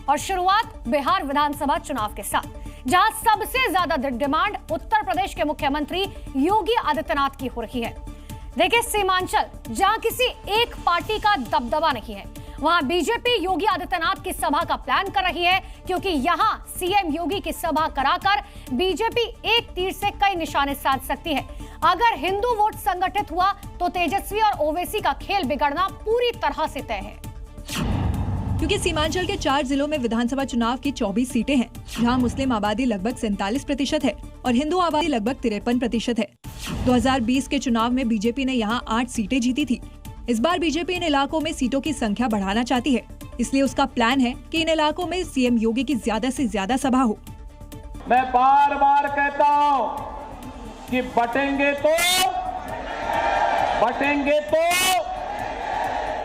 और शुरुआत बिहार विधानसभा चुनाव के साथ, जहां सबसे ज्यादा डिमांड उत्तर प्रदेश के मुख्यमंत्री योगी आदित्यनाथ की हो रही है। देखिए, सीमांचल जहां किसी एक पार्टी का दबदबा नहीं है, वहां बीजेपी योगी आदित्यनाथ की सभा का प्लान कर रही है, क्योंकि यहां सीएम योगी की सभा कराकर बीजेपी एक तीर से कई निशाने साध सकती है। अगर हिंदू वोट संगठित हुआ तो तेजस्वी और ओवैसी का खेल बिगड़ना पूरी तरह से तय है। क्योंकि सीमांचल के 4 जिलों में विधानसभा चुनाव की 24 सीटें हैं, जहां मुस्लिम आबादी लगभग 47% है और हिंदू आबादी लगभग 53% है। 2020 के चुनाव में बीजेपी ने यहां 8 सीटें जीती थी। इस बार बीजेपी इन इलाकों में सीटों की संख्या बढ़ाना चाहती है, इसलिए उसका प्लान है कि इन इलाकों में सीएम योगी की ज्यादा से ज्यादा सभा हो। मैं बार बार कहता हूँ कि बटेंगे तो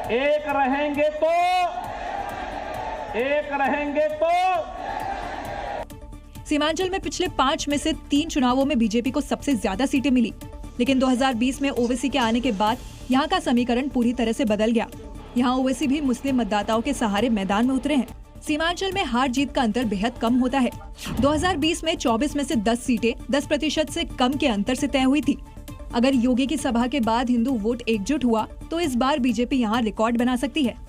एक रहेंगे तो। सीमांचल में पिछले 5 में से 3 चुनावों में बीजेपी को सबसे ज्यादा सीटें मिली, लेकिन 2020 में ओवैसी के आने के बाद यहाँ का समीकरण पूरी तरह से बदल गया। यहाँ ओवैसी भी मुस्लिम मतदाताओं के सहारे मैदान में उतरे हैं। सीमांचल में हार जीत का अंतर बेहद कम होता है। 2020 में 24 में से 10 सीटें 10% से कम के अंतर से तय हुई थी। अगर योगी की सभा के बाद हिंदू वोट एकजुट हुआ तो इस बार बीजेपी यहाँ रिकॉर्ड बना सकती है।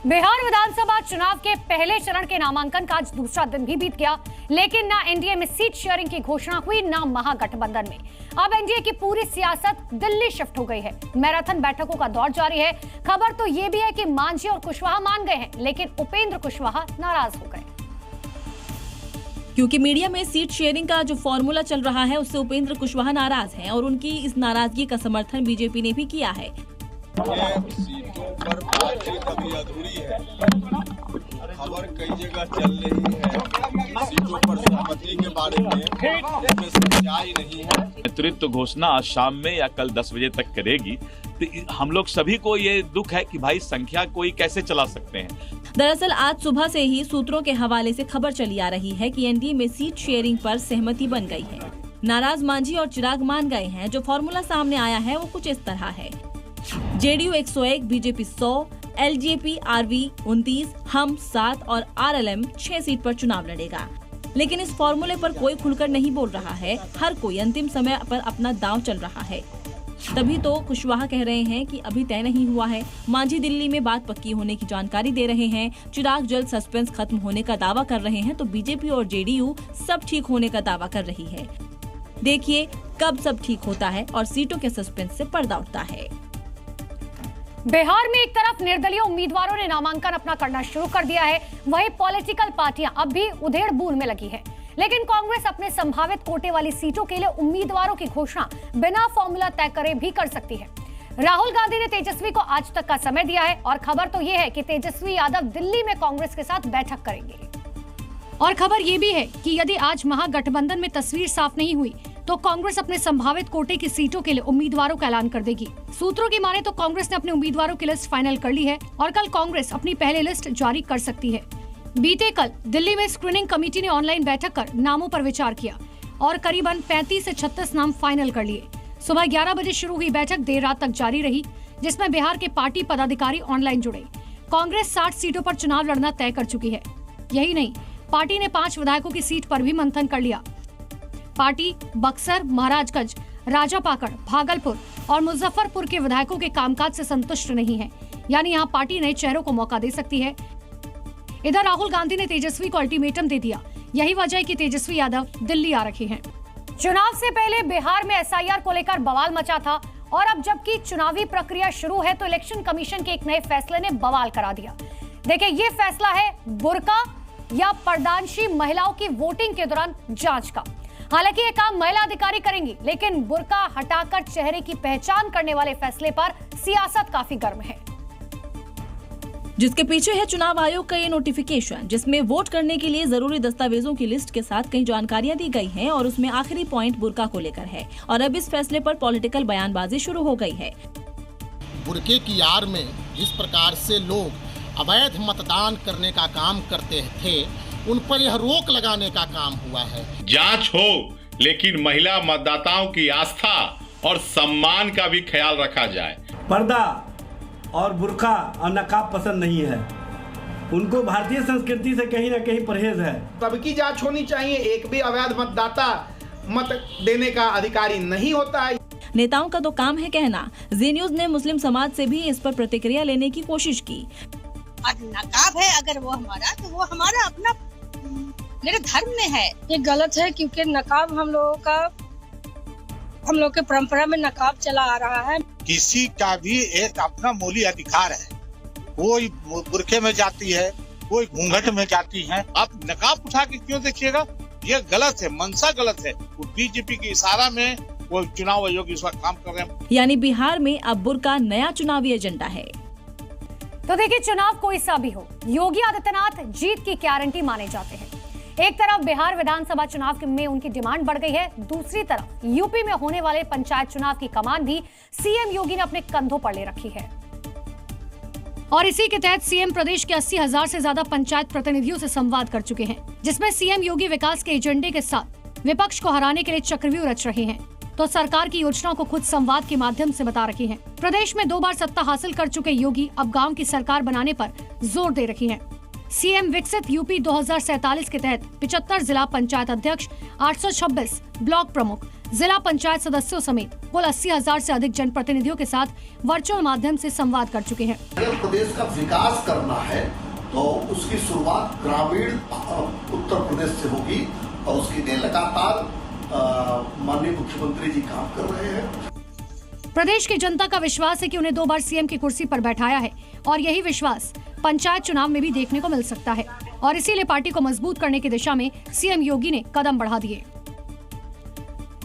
बिहार विधानसभा चुनाव के पहले चरण के नामांकन का आज दूसरा दिन भी बीत गया, लेकिन ना एनडीए में सीट शेयरिंग की घोषणा हुई, ना महागठबंधन में। अब एनडीए की पूरी सियासत दिल्ली शिफ्ट हो गई है। मैराथन बैठकों का दौर जारी है। खबर तो ये भी है कि मांझी और कुशवाहा मान गए हैं, लेकिन उपेंद्र कुशवाहा नाराज हो गए, क्योंकि मीडिया में सीट शेयरिंग का जो फॉर्मूला चल रहा है उससे उपेंद्र कुशवाहा नाराज हैं और उनकी इस नाराजगी का समर्थन बीजेपी ने भी किया है। सीटों पर बातचीत अभी अधूरी है। खबर कई जगह चल रही है, सीटों पर सहमति के बारे में सच्चाई नहीं है। नेतृत्व घोषणा आज शाम में या कल 10 बजे तक करेगी, तो हम लोग सभी को ये दुख है कि भाई संख्या कोई कैसे चला सकते हैं। दरअसल आज सुबह से ही सूत्रों के हवाले से खबर चली आ रही है कि एनडीए में सीट शेयरिंग पर सहमति बन गई है। नाराज मांझी और चिराग मान गए हैं। जो फॉर्मूला सामने आया है वो कुछ इस तरह है: जेडीयू 101, बीजेपी 100, एलजेपी आरवी 29, हम 7 और आरएलएम 6 सीट पर चुनाव लड़ेगा। लेकिन इस फॉर्मूले पर कोई खुलकर नहीं बोल रहा है। हर कोई अंतिम समय पर अपना दांव चल रहा है। तभी तो कुशवाहा कह रहे हैं कि अभी तय नहीं हुआ है। मांझी दिल्ली में बात पक्की होने की जानकारी दे रहे हैं। चिराग जल्द सस्पेंस खत्म होने का दावा कर रहे हैं, तो बीजेपी और जेडीयू सब ठीक होने का दावा कर रही है। देखिए कब सब ठीक होता है और सीटों के सस्पेंस से पर्दा उठता है। बिहार में एक तरफ निर्दलीय उम्मीदवारों ने नामांकन अपना करना शुरू कर दिया है, वहीं पॉलिटिकल पार्टियां अब भी उधेड़-बुन में लगी है। लेकिन कांग्रेस अपने संभावित कोटे वाली सीटों के लिए उम्मीदवारों की घोषणा बिना फॉर्मूला तय करे भी कर सकती है। राहुल गांधी ने तेजस्वी को आज तक का समय दिया है और खबर तो यह है कि तेजस्वी यादव दिल्ली में कांग्रेस के साथ बैठक करेंगे। और खबर यह भी है कि यदि आज महागठबंधन में तस्वीर साफ नहीं हुई तो कांग्रेस अपने संभावित कोटे की सीटों के लिए उम्मीदवारों का ऐलान कर देगी। सूत्रों की माने तो कांग्रेस ने अपने उम्मीदवारों की लिस्ट फाइनल कर ली है और कल कांग्रेस अपनी पहली लिस्ट जारी कर सकती है। बीते कल दिल्ली में स्क्रीनिंग कमेटी ने ऑनलाइन बैठक कर नामों पर विचार किया और करीबन 35 से 36 नाम फाइनल कर लिए। सुबह 11 बजे शुरू हुई बैठक देर रात तक जारी रही, जिसमें बिहार के पार्टी पदाधिकारी ऑनलाइन जुड़े। कांग्रेस 60 सीटों पर चुनाव लड़ना तय कर चुकी है। यही नहीं, पार्टी ने 5 विधायकों की सीट पर भी मंथन कर लिया। पार्टी बक्सर, महाराजगंज, राजापाकड़, भागलपुर और मुजफ्फरपुर के विधायकों के कामकाज से संतुष्ट नहीं है, यानी यहाँ पार्टी नए चेहरों को मौका दे सकती है। इधर राहुल गांधी ने तेजस्वी को अल्टीमेटम दे दिया। यही वजह है कि तेजस्वी यादव दिल्ली आ रखे हैं। चुनाव से पहले बिहार में एसआईआर को लेकर बवाल मचा था और अब जबकि चुनावी प्रक्रिया शुरू है तो इलेक्शन कमीशन के एक नए फैसले ने बवाल करा दिया। देखिए, ये फैसला है बुर्का या पर्दानशी महिलाओं की वोटिंग के दौरान जांच का। हालांकि ये काम महिला अधिकारी करेंगी, लेकिन बुर्का हटाकर चेहरे की पहचान करने वाले फैसले पर सियासत काफी गर्म है, जिसके पीछे है चुनाव आयोग का ये नोटिफिकेशन, जिसमें वोट करने के लिए जरूरी दस्तावेजों की लिस्ट के साथ कई जानकारियां दी गई हैं और उसमें आखिरी पॉइंट बुर्का को लेकर है। और अब इस फैसले पर पॉलिटिकल बयानबाजी शुरू हो गई है। बुर्के की आड़ में जिस प्रकार से लोग अवैध मतदान करने का काम करते थे, उन पर यह रोक लगाने का काम हुआ है। जांच हो, लेकिन महिला मतदाताओं की आस्था और सम्मान का भी ख्याल रखा जाए। पर्दा और बुर्का और नकाब पसंद नहीं है। उनको भारतीय संस्कृति से कहीं ना कहीं परहेज है। सबकी जांच होनी चाहिए, एक भी अवैध मतदाता मत देने का अधिकारी नहीं होता है। नेताओं का तो काम है कहना। जी न्यूज ने मुस्लिम समाज से भी इस पर प्रतिक्रिया लेने की कोशिश की। नकाब है अगर वो हमारा, तो वो हमारा अपना मेरे धर्म में है। ये गलत है क्योंकि नकाब हम लोग के परंपरा में नकाब चला आ रहा है। किसी का भी एक अपना मौलिक अधिकार है, कोई बुरखे में जाती है, कोई घूंघट में जाती है। आप नकाब उठा के क्यों देखिएगा, ये गलत है, मंशा गलत है। वो बीजेपी के इशारा में वो चुनाव आयोग इस वक्त काम कर रहे हैं। यानी बिहार में अब बुर्का नया चुनावी एजेंडा है। तो देखिए, चुनाव कोई सा भी हो, योगी आदित्यनाथ जीत की गारंटी माने जाते हैं। एक तरफ बिहार विधानसभा चुनाव में उनकी डिमांड बढ़ गई है, दूसरी तरफ यूपी में होने वाले पंचायत चुनाव की कमान भी सीएम योगी ने अपने कंधों पर ले रखी है। और इसी के तहत सीएम प्रदेश के 80,000 से ज्यादा पंचायत प्रतिनिधियों से संवाद कर चुके हैं, जिसमें सीएम योगी विकास के एजेंडे के साथ विपक्ष को हराने के लिए चक्रव्यूह रच रहे हैं, तो सरकार की योजनाओं को खुद संवाद के माध्यम से बता रखी हैं। प्रदेश में 2 बार सत्ता हासिल कर चुके योगी अब गांव की सरकार बनाने पर जोर दे रखी हैं। सीएम विकसित यूपी 2047 के तहत 75 जिला पंचायत अध्यक्ष, 826 ब्लॉक प्रमुख, जिला पंचायत सदस्यों समेत कुल 80,000 से अधिक जनप्रतिनिधियों के साथ वर्चुअल माध्यम से संवाद कर चुके हैं। अगर प्रदेश का विकास करना है तो उसकी शुरुआत ग्रामीण उत्तर प्रदेश से होगी और उसके लिए लगातार माननीय मुख्यमंत्री जी काम कर रहे हैं। प्रदेश की जनता का विश्वास है कि उन्हें 2 बार सीएम की कुर्सी पर बैठाया है और यही विश्वास पंचायत चुनाव में भी देखने को मिल सकता है और इसीलिए पार्टी को मजबूत करने की दिशा में सीएम योगी ने कदम बढ़ा दिए।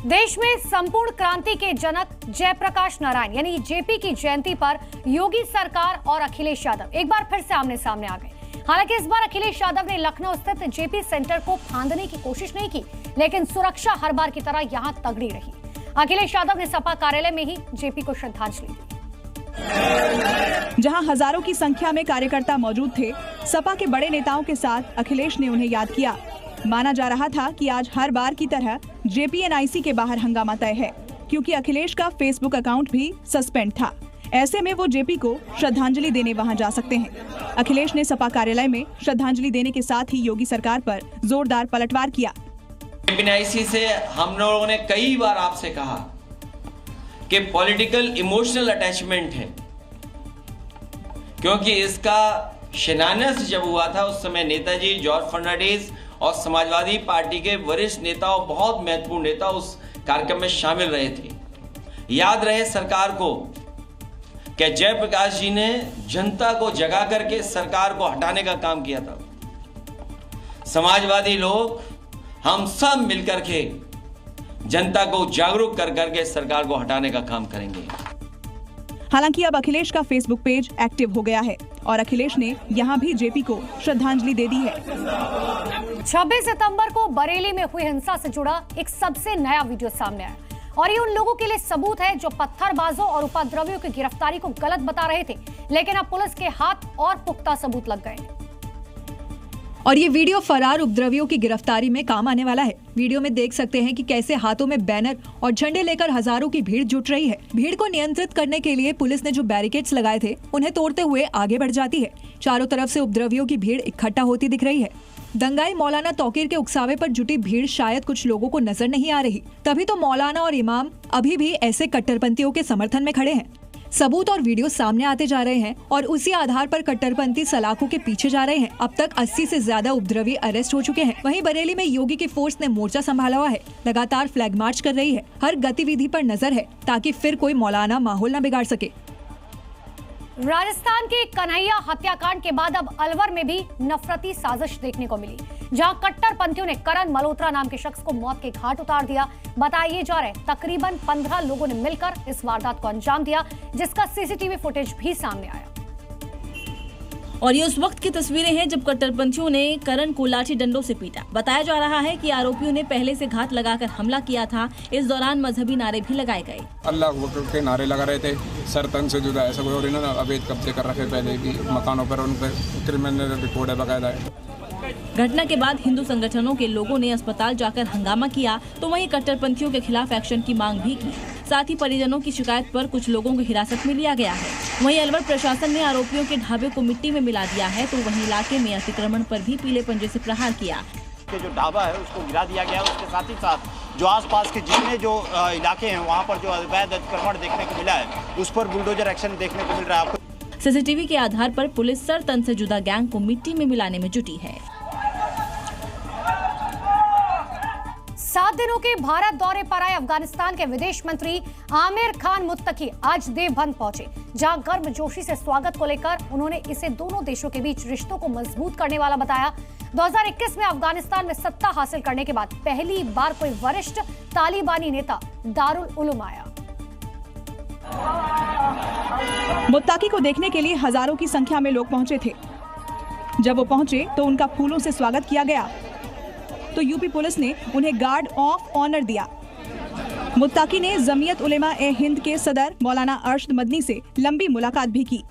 देश में संपूर्ण क्रांति के जनक जयप्रकाश नारायण यानी जेपी की जयंती पर योगी सरकार और अखिलेश यादव एक बार फिर से आमने सामने आ गए। हालांकि इस बार अखिलेश यादव ने लखनऊ स्थित जेपी सेंटर को फांदने की कोशिश नहीं की, लेकिन सुरक्षा हर बार की तरह यहां तगड़ी रही। अखिलेश यादव ने सपा कार्यालय में ही जेपी को श्रद्धांजलि दी। जहां हजारों की संख्या में कार्यकर्ता मौजूद थे, सपा के बड़े नेताओं के साथ अखिलेश ने उन्हें याद किया। माना जा रहा था कि आज हर बार की तरह जेपीएनआईसी के बाहर हंगामा तय है, क्योंकि अखिलेश का फेसबुक अकाउंट भी सस्पेंड था। ऐसे में वो जेपी को श्रद्धांजलि देने वहां जा सकते हैं। अखिलेश ने सपा कार्यालय में श्रद्धांजलि देने के साथ ही योगी सरकार पर जोरदार पलटवार किया। जेपीएनआईसी से हम लोगों ने कई बार आपसे कहा कि पॉलिटिकल इमोशनल अटैचमेंट है, क्योंकि इसका शिलान्यास जब हुआ था उस समय नेताजी, जॉर्ज फर्नांडिस और समाजवादी पार्टी के वरिष्ठ नेता और बहुत महत्वपूर्ण नेता उस कार्यक्रम में शामिल रहे थे। याद रहे सरकार को कि जयप्रकाश जी ने जनता को जगा करके सरकार को हटाने का काम किया था। समाजवादी लोग हम सब मिलकर के जनता को जागरूक कर करके सरकार को हटाने का काम करेंगे। हालांकि अब अखिलेश का फेसबुक पेज एक्टिव हो गया है और अखिलेश ने यहां भी जेपी को श्रद्धांजलि दे दी है। 26 सितंबर को बरेली में हुई हिंसा से जुड़ा एक सबसे नया वीडियो सामने आया और ये उन लोगों के लिए सबूत है जो पत्थरबाजों और उपद्रवियों की गिरफ्तारी को गलत बता रहे थे, लेकिन अब पुलिस के हाथ और पुख्ता सबूत लग गए और ये वीडियो फरार उपद्रवियों की गिरफ्तारी में काम आने वाला है। वीडियो में देख सकते हैं कि कैसे हाथों में बैनर और झंडे लेकर हजारों की भीड़ जुट रही है। भीड़ को नियंत्रित करने के लिए पुलिस ने जो बैरिकेड्स लगाए थे उन्हें तोड़ते हुए आगे बढ़ जाती है। चारों तरफ से उपद्रवियों की भीड़ इकट्ठा होती दिख रही है। दंगाई मौलाना तौकीर के उकसावे पर जुटी भीड़ शायद कुछ लोगों को नजर नहीं आ रही, तभी तो मौलाना और इमाम अभी भी ऐसे कट्टरपंथियों के समर्थन में खड़े हैं। सबूत और वीडियो सामने आते जा रहे हैं और उसी आधार पर कट्टरपंथी सलाखों के पीछे जा रहे हैं। अब तक 80 से ज्यादा उपद्रवी अरेस्ट हो चुके हैं। वहीं बरेली में योगी की फोर्स ने मोर्चा संभाला हुआ है, लगातार फ्लैग मार्च कर रही है। हर गतिविधि पर नजर है ताकि फिर कोई मौलाना माहौल न बिगाड़ सके। राजस्थान के कन्हैया हत्याकांड के बाद अब अलवर में भी नफरती साजिश देखने को मिली, जहां कट्टरपंथियों ने करण मल्होत्रा नाम के शख्स को मौत के घाट उतार दिया। बताया जा रहा है तकरीबन 15 लोगों ने मिलकर इस वारदात को अंजाम दिया, जिसका सीसीटीवी फुटेज भी सामने आया। और ये उस वक्त की तस्वीरें हैं जब कट्टरपंथियों ने करण को लाठी डंडों से पीटा। बताया जा रहा है कि आरोपियों ने पहले से घात लगाकर हमला किया था। इस दौरान मजहबी नारे भी लगाए गए। अल्लाह के नारे लगा रहे थे, सर तन से जुदा ऐसा कोई, और इन्होंने अवैध कब्जे कर रखे पहले भी मकानों पर, उन पर क्रिमिनल रिपोर्ट है बकायदा है। घटना के बाद हिंदू संगठनों के लोगों ने अस्पताल जाकर हंगामा किया, तो वहीं कट्टरपंथियों के खिलाफ एक्शन की मांग भी की। साथ ही परिजनों की शिकायत पर कुछ लोगों को हिरासत में लिया गया है। वहीं अलवर प्रशासन ने आरोपियों के ढाबे को मिट्टी में मिला दिया है, तो वहीं इलाके में अतिक्रमण पर भी पीले पंजे से प्रहार किया। जो ढाबा है उसको गिरा दिया गया, उसके साथ ही साथ जो आसपास के जितने जो इलाके हैं वहाँ पर जो अवैध अतिक्रमण देखने को मिला है उस पर बुलडोजर एक्शन देखने को मिल रहा है आपको। सीसीटीवी के आधार पर पुलिस सर तन से जुदा गैंग को मिट्टी में मिलाने में जुटी है। 7 दिनों के भारत दौरे पर आए अफगानिस्तान के विदेश मंत्री आमिर खान मुत्तकी आज देवबंद पहुंचे, जहां गर्मजोशी से स्वागत को लेकर उन्होंने इसे दोनों देशों के बीच रिश्तों को मजबूत करने वाला बताया। 2021 में अफगानिस्तान में सत्ता हासिल करने के बाद पहली बार कोई वरिष्ठ तालिबानी नेता दारुल उलूम आया। मुत्ताकी को देखने के लिए हजारों की संख्या में लोग पहुंचे थे। जब वो पहुंचे तो उनका फूलों से स्वागत किया गया, तो यूपी पुलिस ने उन्हें गार्ड ऑफ ऑनर दिया। मुत्ताकी ने जमीयत उलेमा ए हिंद के सदर मौलाना अरशद मदनी से लंबी मुलाकात भी की।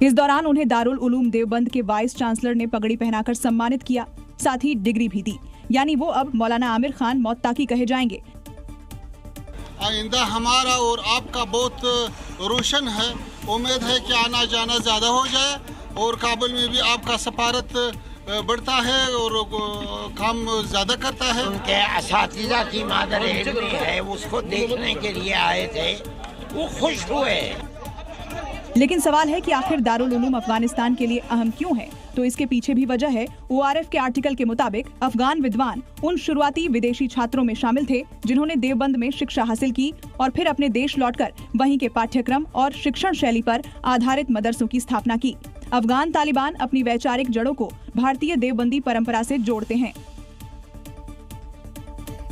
इस दौरान उन्हें दारुल उलूम देवबंद के वाइस चांसलर ने पगड़ी पहनाकर सम्मानित किया, साथ ही डिग्री भी दी, यानी वो अब मौलाना आमिर खान मुत्ताकी कहे जाएंगे। आइंदा हमारा और आपका बहुत रोशन है। उम्मीद है कि आना जाना ज्यादा हो जाए और काबुल में भी आपका सफारत बढ़ता है और काम ज्यादा करता है। उनके असातिज़ा की मादर इल्म है, उसको देखने के लिए आए थे, वो खुश हुए। लेकिन सवाल है कि आखिर दारुल उलूम अफगानिस्तान के लिए अहम क्यों है? तो इसके पीछे भी वजह है। ORF के आर्टिकल के मुताबिक अफगान विद्वान उन शुरुआती विदेशी छात्रों में शामिल थे जिन्होंने देवबंद में शिक्षा हासिल की और फिर अपने देश लौटकर वहीं के पाठ्यक्रम और शिक्षण शैली पर आधारित मदरसों की स्थापना की। अफगान तालिबान अपनी वैचारिक जड़ों को भारतीय देवबंदी परंपरा से जोड़ते हैं।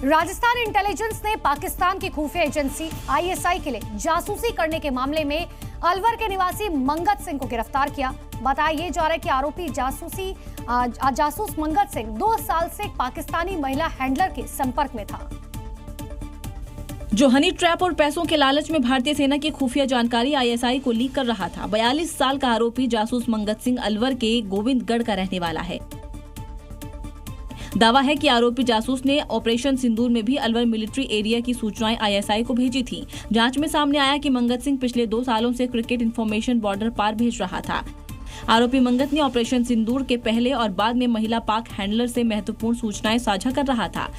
राजस्थान इंटेलिजेंस ने पाकिस्तान की खुफिया एजेंसी ISI के लिए जासूसी करने के मामले में अलवर के निवासी मंगत सिंह को गिरफ्तार किया। बताया ये जा रहा है कि आरोपी जासूस मंगत सिंह 2 साल से पाकिस्तानी महिला हैंडलर के संपर्क में था, जो हनी ट्रैप और पैसों के लालच में भारतीय सेना की खुफिया जानकारी ISI को लीक कर रहा था। 42 साल का आरोपी जासूस मंगत सिंह अलवर के गोविंदगढ़ का रहने वाला है। दावा है कि आरोपी जासूस ने ऑपरेशन सिंदूर में भी अलवर मिलिट्री एरिया की सूचनाएं ISI को भेजी थी। जांच में सामने आया कि मंगत सिंह पिछले 2 सालों से क्रिकेट इंफॉर्मेशन बॉर्डर पार भेज रहा था। आरोपी मंगत ने ऑपरेशन सिंदूर के पहले और बाद में महिला पाक हैंडलर से महत्वपूर्ण सूचनाएं साझा कर रहा था।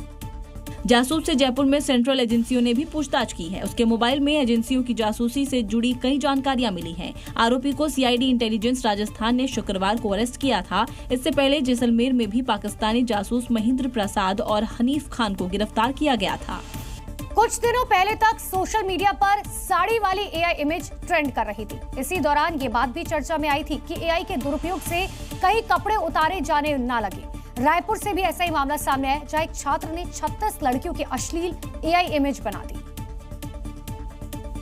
जासूस से जयपुर में सेंट्रल एजेंसियों ने भी पूछताछ की है। उसके मोबाइल में एजेंसियों की जासूसी से जुड़ी कई जानकारियां मिली हैं। आरोपी को CID इंटेलिजेंस राजस्थान ने शुक्रवार को अरेस्ट किया था। इससे पहले जैसलमेर में भी पाकिस्तानी जासूस महेंद्र प्रसाद और हनीफ खान को गिरफ्तार किया गया था। कुछ दिनों पहले तक सोशल मीडिया पर साड़ी वाली AI इमेज ट्रेंड कर रही थी। इसी दौरान ये बात भी चर्चा में आई थी कि AI के दुरुपयोग से कई कपड़े उतारे जाने न लगे। रायपुर से भी ऐसा ही मामला सामने आया, जहां एक छात्र ने 36 लड़कियों की अश्लील AI इमेज बना दी।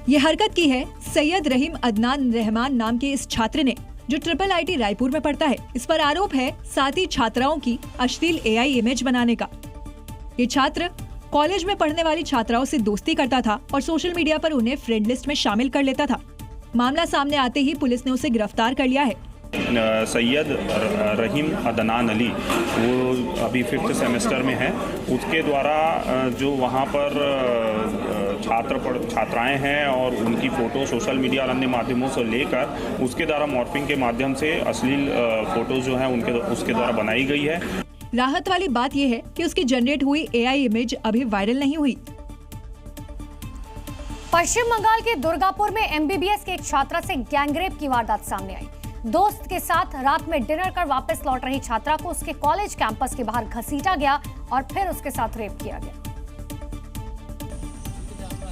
ये हरकत की है सैयद रहीम अदनान रहमान नाम के इस छात्र ने, जो IIIT रायपुर में पढ़ता है। इस पर आरोप है साथी छात्राओं की अश्लील AI इमेज बनाने का। ये छात्र कॉलेज में पढ़ने वाली छात्राओं से दोस्ती करता था और सोशल मीडिया पर उन्हें फ्रेंड लिस्ट में शामिल कर लेता था। मामला सामने आते ही पुलिस ने उसे गिरफ्तार कर लिया है। सैयद रहीम अदनान अली, वो अभी 5th सेमेस्टर में है। उसके द्वारा जो वहाँ पर छात्राएं हैं और उनकी फ़ोटो सोशल मीडिया और अन्य माध्यमों से लेकर उसके द्वारा मॉर्फिंग के माध्यम से अश्लील फ़ोटो जो है उसके द्वारा बनाई गई है। राहत वाली बात यह है कि उसकी जनरेट हुई AI इमेज अभी वायरल नहीं हुई। पश्चिम बंगाल के दुर्गापुर में MBBS के एक छात्रा से गैंगरेप की वारदात सामने आई। दोस्त के साथ रात में डिनर कर वापस लौट रही छात्रा को उसके कॉलेज कैंपस के बाहर घसीटा गया और फिर उसके साथ रेप किया गया।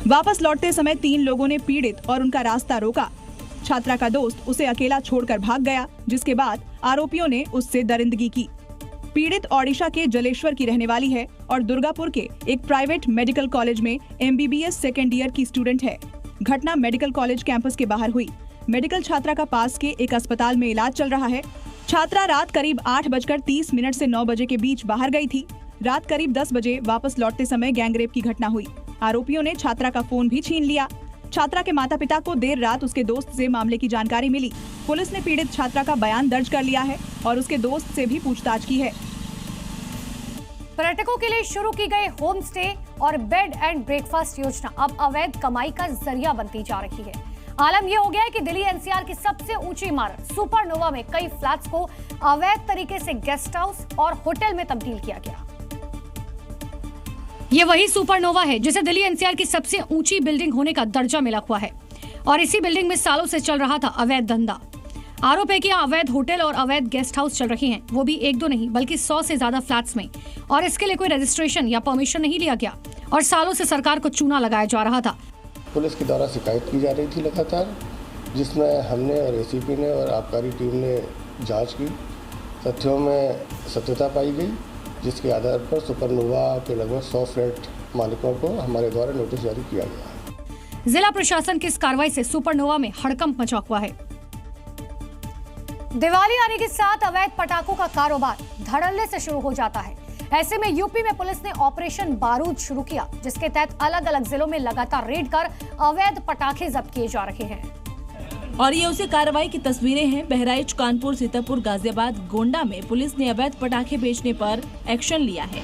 वापस लौटते समय 3 लोगों ने पीड़ित और उनका रास्ता रोका। छात्रा का दोस्त उसे अकेला छोड़कर भाग गया, जिसके बाद आरोपियों ने उससे दरिंदगी की। पीड़ित ओडिशा के जलेश्वर की रहने वाली है और दुर्गापुर के एक प्राइवेट मेडिकल कॉलेज में MBBS सेकेंड ईयर की स्टूडेंट है। घटना मेडिकल कॉलेज कैंपस के बाहर हुई। मेडिकल छात्रा का पास के एक अस्पताल में इलाज चल रहा है। छात्रा रात करीब 8:30 से 9 बजे के बीच बाहर गई थी। रात करीब 10 बजे वापस लौटते समय गैंगरेप की घटना हुई। आरोपियों ने छात्रा का फोन भी छीन लिया। छात्रा के माता पिता को देर रात उसके दोस्त से मामले की जानकारी मिली। पुलिस ने पीड़ित छात्रा का बयान दर्ज कर लिया है और उसके दोस्त से भी पूछताछ की है। पर्यटकों के लिए शुरू की गई होम स्टे और बेड एंड ब्रेकफास्ट योजना अब अवैध कमाई का जरिया बनती जा रही है। आलम यह हो गया है कि दिल्ली एनसीआर की सबसे ऊंची इमारत सुपरनोवा में कई फ्लैट्स को अवैध तरीके से गेस्ट हाउस और होटल में तब्दील किया गया। ये वही सुपरनोवा है जिसे दिल्ली एनसीआर की सबसे ऊंची बिल्डिंग होने का दर्जा मिला हुआ है और इसी बिल्डिंग में सालों से चल रहा था अवैध धंधा। आरोप है कि अवैध होटल और अवैध गेस्ट हाउस चल रही हैं, वो भी एक दो नहीं बल्कि 100 से ज्यादा फ्लैट्स में, और इसके लिए कोई रजिस्ट्रेशन या परमिशन नहीं लिया गया और सालों से सरकार को चूना लगाया जा रहा था। पुलिस के द्वारा शिकायत की जा रही थी लगातार, जिसमें हमने और एसीपी ने और आबकारी टीम ने जांच की। तथ्यों में सत्यता पाई गई, जिसके आधार पर सुपरनोवा के लगभग 100 फ्लैट मालिकों को हमारे द्वारा नोटिस जारी किया गया। जिला प्रशासन की इस कार्रवाई से सुपरनोवा में हड़कंप मचा हुआ है। दिवाली आने के साथ अवैध पटाखों का कारोबार धड़ल्ले से शुरू हो जाता है। ऐसे में यूपी में पुलिस ने ऑपरेशन बारूद शुरू किया, जिसके तहत अलग अलग जिलों में लगातार रेड कर अवैध पटाखे जब्त किए जा रहे हैं। और ये उसी कार्रवाई की तस्वीरें हैं। बहराइच, कानपुर, सीतापुर, गाजियाबाद, गोंडा में पुलिस ने अवैध पटाखे बेचने पर एक्शन लिया है।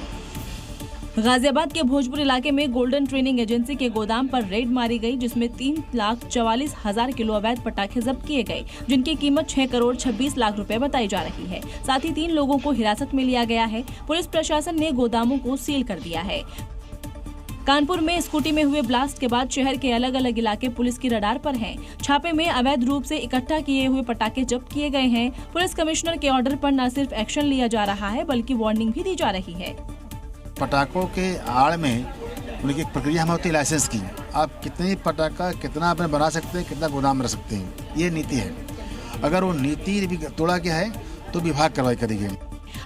गाजियाबाद के भोजपुर इलाके में गोल्डन ट्रेनिंग एजेंसी के गोदाम पर रेड मारी गई, जिसमें 3,44,000 किलो अवैध पटाखे जब्त किए गए, जिनकी कीमत 6 करोड़ 26 लाख रुपए बताई जा रही है। साथ ही 3 लोगों को हिरासत में लिया गया है। पुलिस प्रशासन ने गोदामों को सील कर दिया है। कानपुर में स्कूटी में हुए ब्लास्ट के बाद शहर के अलग अलग इलाके पुलिस की रडार पर हैं। छापे में अवैध रूप से इकट्ठा किए हुए पटाखे जब्त किए गए हैं। पुलिस कमिश्नर के ऑर्डर पर न सिर्फ एक्शन लिया जा रहा है बल्कि वार्निंग भी दी जा रही है। पटाखों के आड़ में उनकी एक प्रक्रिया हमें होती है लाइसेंस की। आप कितनी पटाखा कितना आपने बना सकते हैं, कितना गोदाम रख सकते हैं, ये नीति है। अगर वो नीति भी तोड़ा गया है तो विभाग कार्रवाई करेगी।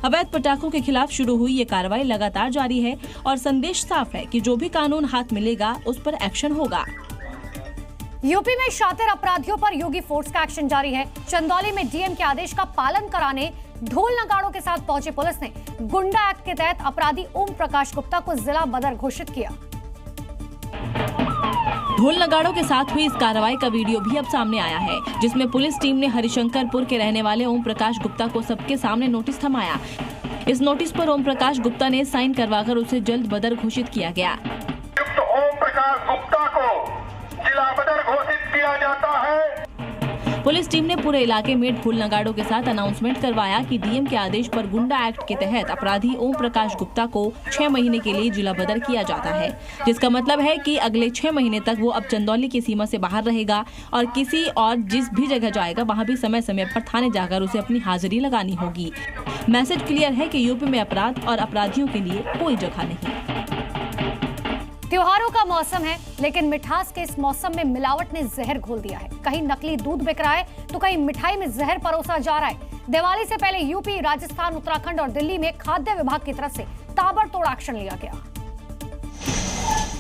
अवैध पटाखों के खिलाफ शुरू हुई ये कार्रवाई लगातार जारी है और संदेश साफ है कि जो भी कानून हाथ मिलेगा उस पर एक्शन होगा। यूपी में शातिर अपराधियों पर योगी फोर्स का एक्शन जारी है। चंदौली में डीएम के आदेश का पालन कराने ढोल नगाड़ों के साथ पहुंची पुलिस ने गुंडा एक्ट के तहत अपराधी ओम प्रकाश गुप्ता को जिला बदर घोषित किया। ढोल नगाड़ों के साथ हुई इस कार्रवाई का वीडियो भी अब सामने आया है, जिसमें पुलिस टीम ने हरिशंकरपुर के रहने वाले ओम प्रकाश गुप्ता को सबके सामने नोटिस थमाया। इस नोटिस पर ओम प्रकाश गुप्ता ने साइन करवाकर उसे जल्द बदर घोषित किया गया। ओम प्रकाश गुप्ता को जिला बदर घोषित किया जाता है। पुलिस टीम ने पूरे इलाके में ढोल नगाड़ों के साथ अनाउंसमेंट करवाया कि डीएम के आदेश पर गुंडा एक्ट के तहत अपराधी ओम प्रकाश गुप्ता को 6 महीने के लिए जिला बदर किया जाता है, जिसका मतलब है कि अगले 6 महीने तक वो अब चंदौली की सीमा से बाहर रहेगा और किसी और जिस भी जगह जाएगा वहाँ भी समय समय पर थाने जाकर उसे अपनी हाजिरी लगानी होगी। मैसेज क्लियर है कि यूपी में अपराध और अपराधियों के लिए कोई जगह नहीं। त्योहारों का मौसम है, लेकिन मिठास के इस मौसम में मिलावट ने जहर घोल दिया है। कहीं नकली दूध बिक रहा है तो कहीं मिठाई में जहर परोसा जा रहा है। दिवाली से पहले यूपी, राजस्थान, उत्तराखंड और दिल्ली में खाद्य विभाग की तरफ से ताबड़तोड़ एक्शन लिया गया।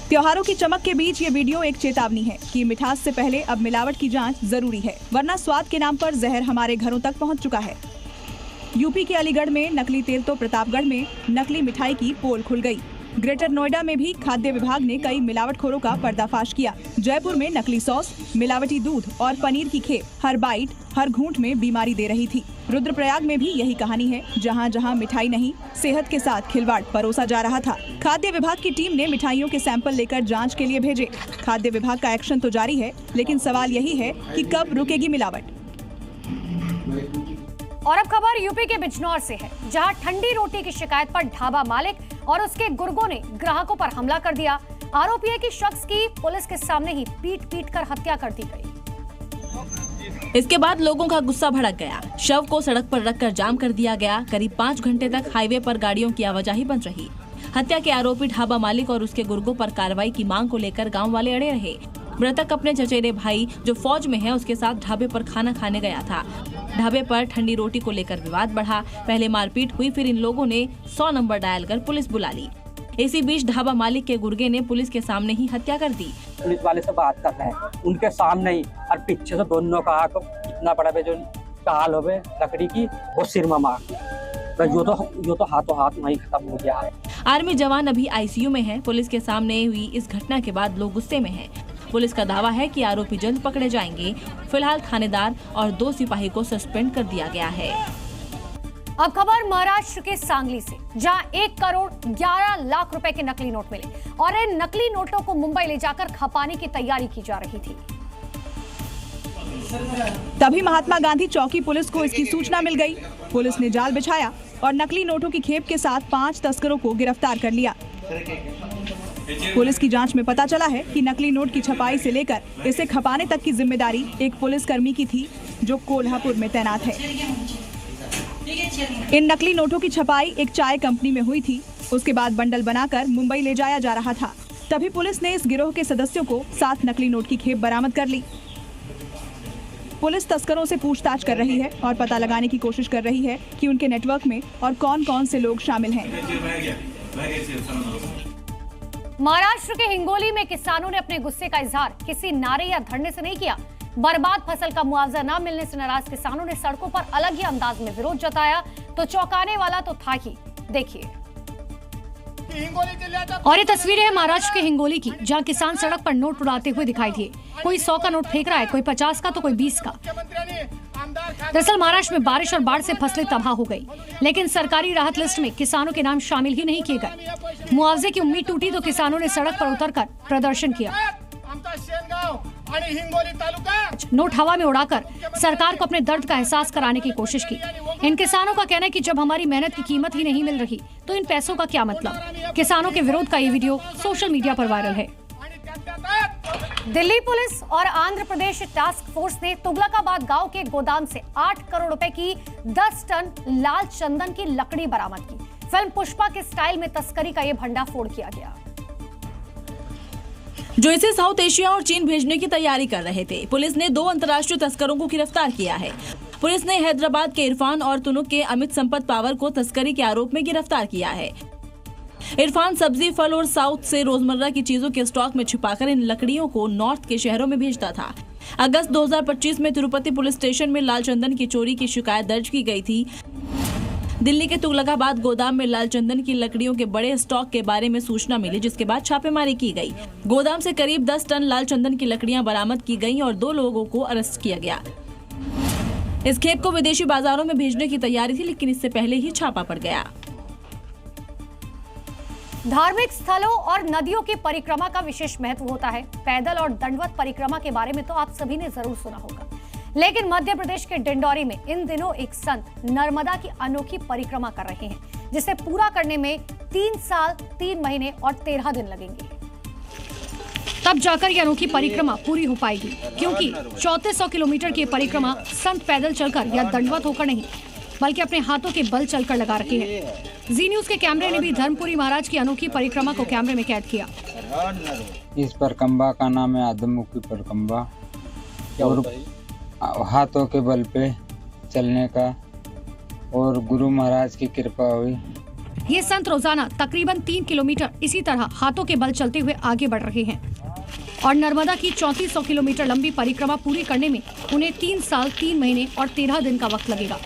त्योहारों की चमक के बीच ये वीडियो एक चेतावनी है कि मिठास से पहले अब मिलावट की जांच जरूरी है, वरना स्वाद के नाम पर जहर हमारे घरों तक पहुंच चुका है। यूपी के अलीगढ़ में नकली तेल तो प्रतापगढ़ में नकली मिठाई की पोल खुल गई। ग्रेटर नोएडा में भी खाद्य विभाग ने कई मिलावटखोरों का पर्दाफाश किया। जयपुर में नकली सॉस, मिलावटी दूध और पनीर की खेप हर बाइट, हर घूंट में बीमारी दे रही थी। रुद्रप्रयाग में भी यही कहानी है, जहां जहां मिठाई नहीं, सेहत के साथ खिलवाड़ परोसा जा रहा था। खाद्य विभाग की टीम ने मिठाइयों के सैंपल लेकर जांच के लिए भेजे। खाद्य विभाग का एक्शन तो जारी है, लेकिन सवाल यही है कि कब रुकेगी मिलावट। और अब खबर यूपी के बिजनौर से है, जहां ठंडी रोटी की शिकायत पर ढाबा मालिक और उसके गुर्गों ने ग्राहकों पर हमला कर दिया। आरोप है कि शख्स की पुलिस के सामने ही पीट कर हत्या कर दी गई। इसके बाद लोगों का गुस्सा भड़क गया। शव को सड़क पर रखकर जाम कर दिया गया। करीब 5 घंटे तक हाईवे पर गाड़ियों की आवाजाही बंद रही। हत्या के आरोपी ढाबा मालिक और उसके गुर्गों पर कार्रवाई की मांग को लेकर गाँव वाले अड़े रहे। मृतक अपने चचेरे भाई जो फौज में है उसके साथ ढाबे पर खाना खाने गया था। ढाबे पर ठंडी रोटी को लेकर विवाद बढ़ा। पहले मारपीट हुई, फिर इन लोगों ने 100 नंबर डायल कर पुलिस बुला ली। इसी बीच ढाबा मालिक के गुर्गे ने पुलिस के सामने ही हत्या कर दी। पुलिस वाले से बात कर रहे हैं, उनके सामने ही, और पीछे से दोनों का आग इतना बड़ा जो काल हो लकड़ी की वो सिर में मार, जो तो हाथों हाथ वहीं खत्म हो गया है। आर्मी जवान अभी आईसीयू में है। पुलिस के सामने हुई इस घटना के बाद लोग गुस्से में हैं। पुलिस का दावा है कि आरोपी जल्द पकड़े जाएंगे। फिलहाल थानेदार और 2 सिपाही को सस्पेंड कर दिया गया है। अब खबर महाराष्ट्र के सांगली से, जहां 1 करोड़ 11 लाख रुपए के नकली नोट मिले और इन नकली नोटों को मुंबई ले जाकर खपाने की तैयारी की जा रही थी। तभी महात्मा गांधी चौकी पुलिस को इसकी सूचना मिल गई। पुलिस ने जाल बिछाया और नकली नोटों की खेप के साथ 5 तस्करों को गिरफ्तार कर लिया। पुलिस की जांच में पता चला है कि नकली नोट की छपाई से लेकर इसे खपाने तक की जिम्मेदारी एक पुलिसकर्मी की थी, जो कोल्हापुर में तैनात है। इन नकली नोटों की छपाई एक चाय कंपनी में हुई थी। उसके बाद बंडल बनाकर मुंबई ले जाया जा रहा था। तभी पुलिस ने इस गिरोह के सदस्यों को 7 नकली नोट की खेप बरामद कर ली। पुलिस तस्करों से पूछताछ कर रही है और पता लगाने की कोशिश कर रही है कि उनके नेटवर्क में और कौन-कौन से लोग शामिल हैं। महाराष्ट्र के हिंगोली में किसानों ने अपने गुस्से का इजहार किसी नारे या धरने से नहीं किया। बर्बाद फसल का मुआवजा न मिलने से नाराज किसानों ने सड़कों पर अलग ही अंदाज में विरोध जताया। तो चौंकाने वाला तो था ही, देखिए। और ये तस्वीरें हैं महाराष्ट्र के हिंगोली की, जहां किसान सड़क पर नोट उड़ाते हुए दिखाई दिए। कोई 100 का नोट फेंक रहा है, कोई 50 का तो कोई 20 का। दरअसल महाराष्ट्र में बारिश और बाढ़ से फसलें तबाह हो गई, लेकिन सरकारी राहत लिस्ट में किसानों के नाम शामिल ही नहीं किए गए। मुआवजे की उम्मीद टूटी तो किसानों ने सड़क पर उतरकर प्रदर्शन किया। नोट हवा में उड़ाकर सरकार को अपने दर्द का एहसास कराने की कोशिश की। इन किसानों का कहना है कि जब हमारी मेहनत की कीमत ही नहीं मिल रही तो इन पैसों का क्या मतलब। किसानों के विरोध का ये वीडियो सोशल मीडिया पर वायरल है। दिल्ली पुलिस और आंध्र प्रदेश टास्क फोर्स ने तुगलकाबाद गांव के गोदाम से 8 करोड़ रुपए की 10 टन लाल चंदन की लकड़ी बरामद की। फिल्म पुष्पा के स्टाइल में तस्करी का ये भंडाफोड़ किया गया, जो इसे साउथ एशिया और चीन भेजने की तैयारी कर रहे थे। पुलिस ने 2 अंतर्राष्ट्रीय तस्करों को गिरफ्तार किया है। पुलिस ने हैदराबाद के इरफान और तुनुक के अमित संपत पावर को तस्करी के आरोप में गिरफ्तार किया है। इरफान सब्जी, फल और साउथ से रोजमर्रा की चीजों के स्टॉक में छिपाकर इन लकड़ियों को नॉर्थ के शहरों में भेजता था। अगस्त 2025 में तिरुपति पुलिस स्टेशन में लाल चंदन की चोरी की शिकायत दर्ज की गई थी। दिल्ली के तुगलकाबाद गोदाम में लाल चंदन की लकड़ियों के बड़े स्टॉक के बारे में सूचना मिली, जिसके बाद छापेमारी की गई। गोदाम से करीब 10 टन लाल चंदन की लकड़ियां बरामद की गईं और 2 लोगों को अरेस्ट किया गया। इस खेप को विदेशी बाजारों में भेजने की तैयारी थी, लेकिन इससे पहले ही छापा पड़ गया। धार्मिक स्थलों और नदियों की परिक्रमा का विशेष महत्व होता है। पैदल और दंडवत परिक्रमा के बारे में तो आप सभी ने जरूर सुना होगा, लेकिन मध्य प्रदेश के डिंडौरी में इन दिनों एक संत नर्मदा की अनोखी परिक्रमा कर रहे हैं, जिसे पूरा करने में 3 साल 3 महीने और 13 दिन लगेंगे। तब जाकर ये अनोखी परिक्रमा पूरी हो पाएगी, क्योंकि 3400 किलोमीटर की परिक्रमा संत पैदल चलकर या दंडवत होकर नहीं, बल्कि अपने हाथों के बल चलकर लगा रखे हैं। जी न्यूज के कैमरे ने भी धर्मपुरी महाराज की अनोखी परिक्रमा को कैमरे में कैद किया। इस परिक्रमा का नाम है आदमुखी परिक्रमा और हाथों के बल पे चलने का, और गुरु महाराज की कृपा हुई। ये संत रोजाना तकरीबन 3 किलोमीटर इसी तरह हाथों के बल चलते हुए आगे बढ़ रहे हैं और नर्मदा की 3400 किलोमीटर लंबी परिक्रमा पूरी करने में उन्हें 3 साल 3 महीने और 13 दिन का वक्त लगेगा।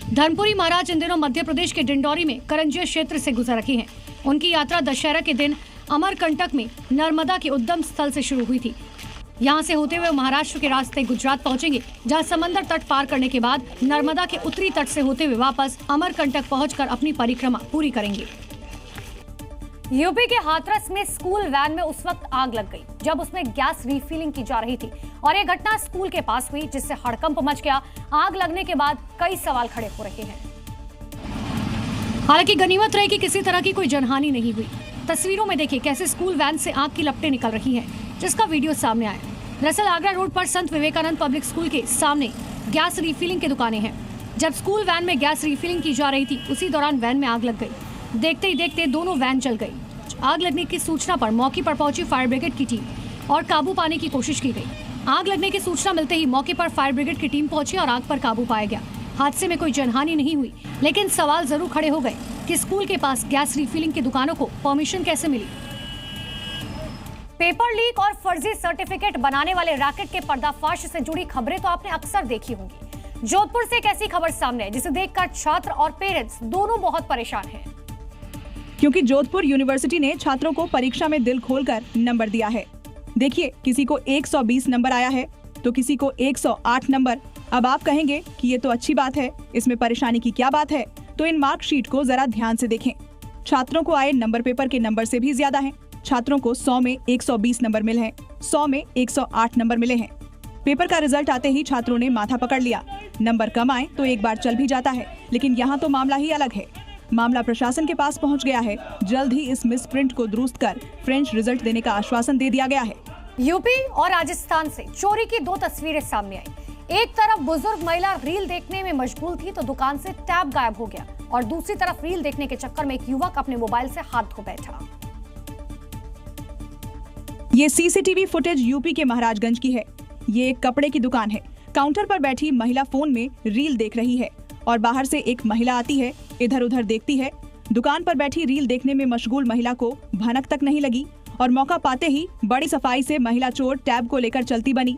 धर्मपुरी महाराज इन दिनों मध्य प्रदेश के डिंडौरी में करंजिया क्षेत्र से गुजर रहे हैं। उनकी यात्रा दशहरा के दिन अमरकंटक में नर्मदा के उद्गम स्थल से शुरू हुई थी। यहाँ से होते हुए महाराष्ट्र के रास्ते गुजरात पहुंचेंगे, जहाँ समंदर तट पार करने के बाद नर्मदा के उत्तरी तट से होते हुए वापस अमरकंटक पहुंचकर अपनी परिक्रमा पूरी करेंगे। यूपी के हाथरस में स्कूल वैन में उस वक्त आग लग गई जब उसमें गैस रिफिलिंग की जा रही थी और ये घटना स्कूल के पास हुई, जिससे हड़कंप मच गया। आग लगने के बाद कई सवाल खड़े हो रहे हैं। हालांकि गनीमत रही कि किसी तरह की कोई जनहानि नहीं हुई। तस्वीरों में देखिए कैसे स्कूल वैन से आग की लपटें निकल रही हैं, जिसका वीडियो सामने आया। दरअसल आगरा रोड पर संत विवेकानंद पब्लिक स्कूल के सामने गैस रिफिलिंग की दुकानें हैं। जब स्कूल वैन में गैस रिफिलिंग की जा रही थी, उसी दौरान वैन में आग लग गई। देखते ही देखते दोनों वैन जल गई। आग लगने की सूचना पर मौके पर पहुंची फायर ब्रिगेड की टीम और काबू पाने की कोशिश की गई। आग लगने की सूचना मिलते ही मौके पर फायर ब्रिगेड की टीम पहुंची और आग पर काबू पाया गया। हादसे में कोई जनहानि नहीं हुई, लेकिन सवाल जरूर खड़े हो गए कि स्कूल के पास गैस रिफिलिंग की दुकानों को परमिशन कैसे मिली। पेपर लीक और फर्जी सर्टिफिकेट बनाने वाले रैकेट के पर्दाफाश से जुड़ी खबरें तो आपने अक्सर देखी होंगी। जोधपुर से एक ऐसी खबर सामने है जिसे देखकर छात्र और पेरेंट्स दोनों बहुत परेशान हैं, क्योंकि जोधपुर यूनिवर्सिटी ने छात्रों को परीक्षा में दिल खोलकर नंबर दिया है। देखिए, किसी को 120 नंबर आया है तो किसी को 108 नंबर अब आप कहेंगे कि ये तो अच्छी बात है, इसमें परेशानी की क्या बात है? तो इन मार्कशीट को जरा ध्यान से देखें। छात्रों को आए नंबर पेपर के नंबर से भी ज्यादा हैं। छात्रों को 100 में 120 नंबर मिले हैं, 100 में 108 नंबर मिले हैं। पेपर का रिजल्ट आते ही छात्रों ने माथा पकड़ लिया। नंबर कम आए तो एक बार चल भी जाता है, लेकिन यहाँ तो मामला ही अलग है। मामला प्रशासन के पास पहुँच गया है। जल्द ही इस मिसप्रिंट को दुरुस्त कर फ्रेंच रिजल्ट देने का आश्वासन दे दिया गया है। यूपी और राजस्थान से चोरी की 2 तस्वीरें सामने आई। एक तरफ बुजुर्ग महिला रील देखने में मशगूल थी तो दुकान से टैब गायब हो गया, और दूसरी तरफ रील देखने के चक्कर में एक युवक अपने मोबाइल से हाथ धो बैठा। ये सीसीटीवी फुटेज यूपी के महाराजगंज की है। ये एक कपड़े की दुकान है। काउंटर पर बैठी महिला फोन में रील देख रही है और बाहर से एक महिला आती है, इधर उधर देखती है। दुकान पर बैठी रील देखने में मशगूल महिला को भनक तक नहीं लगी और मौका पाते ही बड़ी सफाई से महिला चोर टैब को लेकर चलती बनी।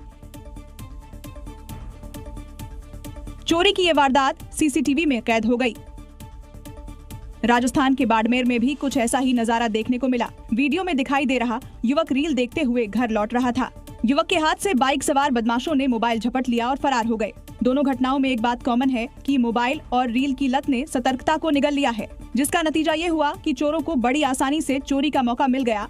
चोरी की ये वारदात सीसीटीवी में कैद हो गई। राजस्थान के बाड़मेर में भी कुछ ऐसा ही नजारा देखने को मिला। वीडियो में दिखाई दे रहा युवक रील देखते हुए घर लौट रहा था। युवक के हाथ से बाइक सवार बदमाशों ने मोबाइल झपट लिया और फरार हो गए। दोनों घटनाओं में एक बात कॉमन है कि मोबाइल और रील की लत ने सतर्कता को निगल लिया है, जिसका नतीजा ये हुआ कि चोरों को बड़ी आसानी से चोरी का मौका मिल गया